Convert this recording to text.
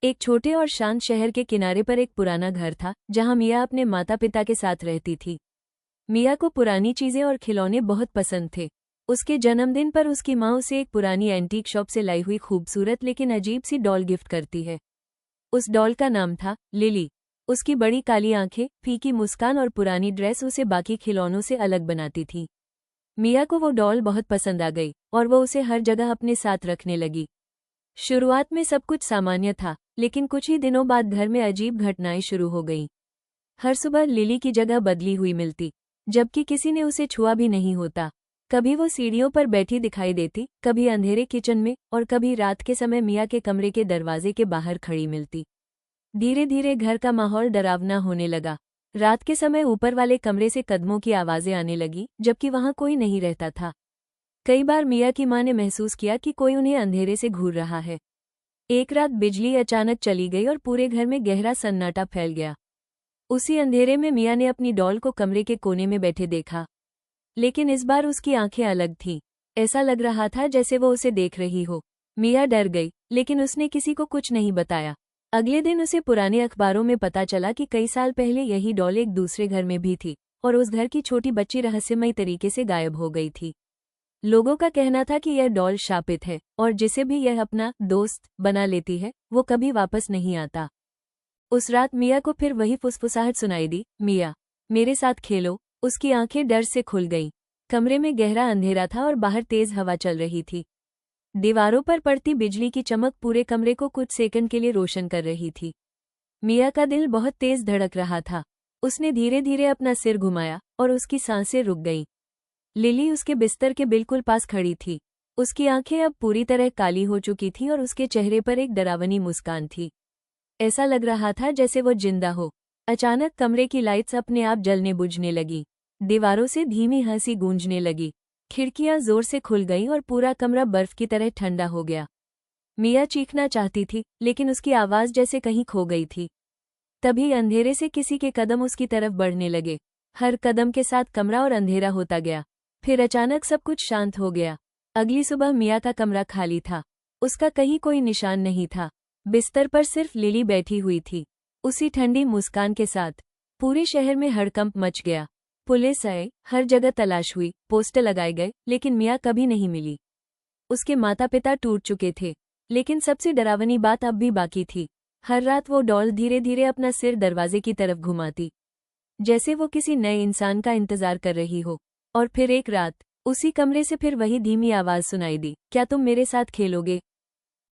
एक छोटे और शांत शहर के किनारे पर एक पुराना घर था जहां मिया अपने माता पिता के साथ रहती थी। मिया को पुरानी चीजें और खिलौने बहुत पसंद थे। उसके जन्मदिन पर उसकी माँ उसे एक पुरानी एंटीक शॉप से लाई हुई खूबसूरत लेकिन अजीब सी डॉल गिफ्ट करती है। उस डॉल का नाम था लिली। उसकी बड़ी काली आंखें, फीकी मुस्कान और पुरानी ड्रेस उसे बाकी खिलौनों से अलग बनाती थी। मिया को वो डॉल बहुत पसंद आ गई और वो उसे हर जगह अपने साथ रखने लगी। शुरुआत में सब कुछ सामान्य था, लेकिन कुछ ही दिनों बाद घर में अजीब घटनाएं शुरू हो गईं। हर सुबह लिली की जगह बदली हुई मिलती, जबकि किसी ने उसे छुआ भी नहीं होता। कभी वो सीढ़ियों पर बैठी दिखाई देती, कभी अंधेरे किचन में और कभी रात के समय मिया के कमरे के दरवाजे के बाहर खड़ी मिलती। धीरे धीरे घर का माहौल डरावना होने लगा। रात के समय ऊपर वाले कमरे से कदमों की आवाजें आने लगी, जबकि वहां कोई नहीं रहता था। कई बार मिया की मां ने महसूस किया कि कोई उन्हें अंधेरे से घूर रहा है। एक रात बिजली अचानक चली गई और पूरे घर में गहरा सन्नाटा फैल गया। उसी अंधेरे में मिया ने अपनी डॉल को कमरे के कोने में बैठे देखा, लेकिन इस बार उसकी आंखें अलग थीं। ऐसा लग रहा था जैसे वो उसे देख रही हो। मिया डर गई, लेकिन उसने किसी को कुछ नहीं बताया। अगले दिन उसे पुराने अखबारों में पता चला कि कई साल पहले यही डॉल एक दूसरे घर में भी थी और उस घर की छोटी बच्ची रहस्यमयी तरीके से गायब हो गई थी। लोगों का कहना था कि यह डॉल शापित है और जिसे भी यह अपना दोस्त बना लेती है वो कभी वापस नहीं आता। उस रात मिया को फिर वही फुसफुसाहट सुनाई दी, मिया मेरे साथ खेलो। उसकी आंखें डर से खुल गईं। कमरे में गहरा अंधेरा था और बाहर तेज हवा चल रही थी। दीवारों पर पड़ती बिजली की चमक पूरे कमरे को कुछ सेकंड के लिए रोशन कर रही थी। मिया का दिल बहुत तेज धड़क रहा था। उसने धीरे धीरे अपना सिर घुमाया और उसकी सांसें रुक गईं। लिली उसके बिस्तर के बिल्कुल पास खड़ी थी। उसकी आंखें अब पूरी तरह काली हो चुकी थीं और उसके चेहरे पर एक डरावनी मुस्कान थी। ऐसा लग रहा था जैसे वो जिंदा हो। अचानक कमरे की लाइट्स अपने आप जलने बुझने लगी। दीवारों से धीमी हंसी गूंजने लगी। खिड़कियां जोर से खुल गईं और पूरा कमरा बर्फ की तरह ठंडा हो गया। मिया चीखना चाहती थी, लेकिन उसकी आवाज जैसे कहीं खो गई थी। तभी अंधेरे से किसी के कदम उसकी तरफ बढ़ने लगे। हर कदम के साथ कमरा और अंधेरा होता गया। फिर अचानक सब कुछ शांत हो गया। अगली सुबह मिया का कमरा खाली था। उसका कहीं कोई निशान नहीं था। बिस्तर पर सिर्फ लिली बैठी हुई थी, उसी ठंडी मुस्कान के साथ। पूरे शहर में हड़कंप मच गया। पुलिस आए, हर जगह तलाश हुई, पोस्टर लगाए गए, लेकिन मिया कभी नहीं मिली। उसके माता पिता टूट चुके थे, लेकिन सबसे डरावनी बात अब भी बाकी थी। हर रात वो डॉल धीरे धीरे अपना सिर दरवाजे की तरफ घुमाती, जैसे वो किसी नए इंसान का इंतजार कर रही हो। और फिर एक रात उसी कमरे से फिर वही धीमी आवाज सुनाई दी, क्या तुम मेरे साथ खेलोगे।